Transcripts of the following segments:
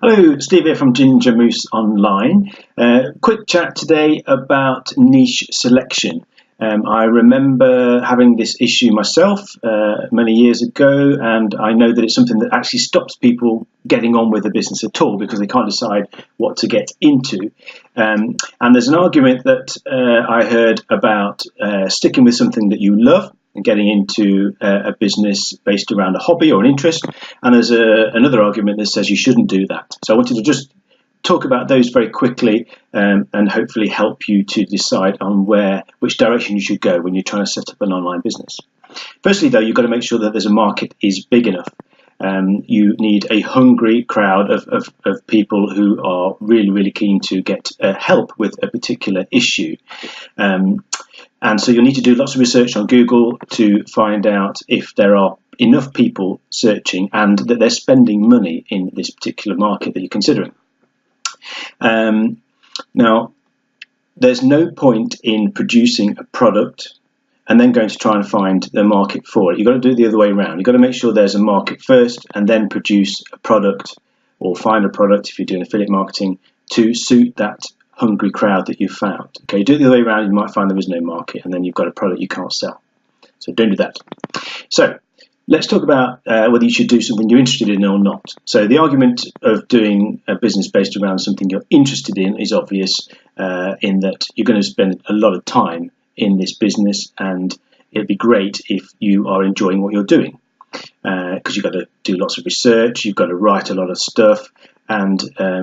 Hello, Steve here from Ginger Moose Online. Quick chat today about niche selection. I remember having this issue myself many years ago, and I know that it's something that actually stops people getting on with the business at all because they can't decide what to get into. And there's an argument that I heard about sticking with something that you love and getting into a business based around a hobby or an interest, and there's another argument that says you shouldn't do that. So I wanted to just talk about those very quickly and hopefully help you to decide on which direction you should go when you're trying to set up an online business. Firstly, though, you've got to make sure that there's a market is big enough. You need a hungry crowd of people who are really keen to get help with a particular issue. And so you'll need to do lots of research on Google to find out if there are enough people searching and that they're spending money in this particular market that you're considering. Now, there's no point in producing a product and then going to try and find the market for it. You've got to do it the other way around. You've got to make sure there's a market first and then produce a product or find a product, if you're doing affiliate marketing, to suit that hungry crowd that you've found. Okay, do it the other way around, you might find there is no market and then you've got a product you can't sell. So don't do that. So let's talk about whether you should do something you're interested in or not. So the argument of doing a business based around something you're interested in is obvious in that you're going to spend a lot of time in this business, and it'd be great if you are enjoying what you're doing because you've got to do lots of research, you've got to write a lot of stuff, and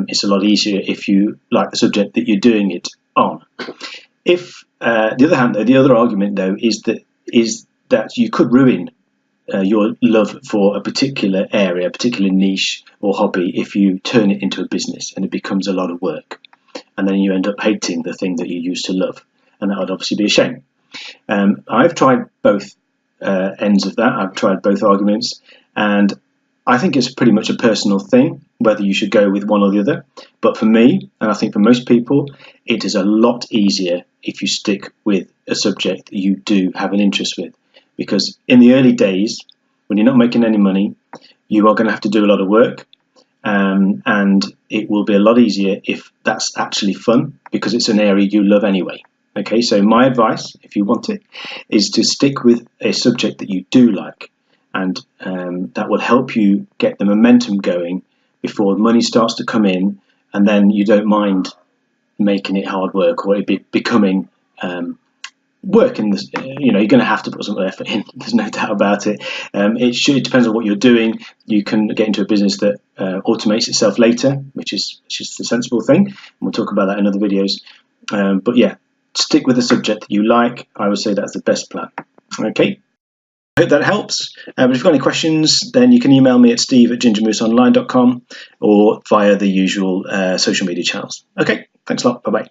it's a lot easier if you like the subject that you're doing it on. If the other hand, though, the other argument though is that you could ruin your love for a particular area, a particular niche or hobby, if you turn it into a business and it becomes a lot of work, and then you end up hating the thing that you used to love, and that would obviously be a shame. I've tried both ends of that. I've tried both arguments, and I think it's pretty much a personal thing whether you should go with one or the other. But for me, and I think for most people, it is a lot easier if you stick with a subject that you do have an interest with. Because in the early days, when you're not making any money, you are going to have to do a lot of work. And it will be a lot easier if that's actually fun, because it's an area you love anyway. Okay, so my advice, if you want it, is to stick with a subject that you do like. And that will help you get the momentum going before money starts to come in, and then you don't mind making it hard work or it becoming work. In this, you're going to have to put some effort in. There's no doubt about it. It depends on what you're doing. You can get into a business that automates itself later, which is the sensible thing. And we'll talk about that in other videos. But yeah, stick with the subject that you like. I would say that's the best plan. Okay. I hope that helps. If you've got any questions, then you can email me at steve@gingermooseonline.com or via the usual social media channels. Okay, thanks a lot. Bye-bye.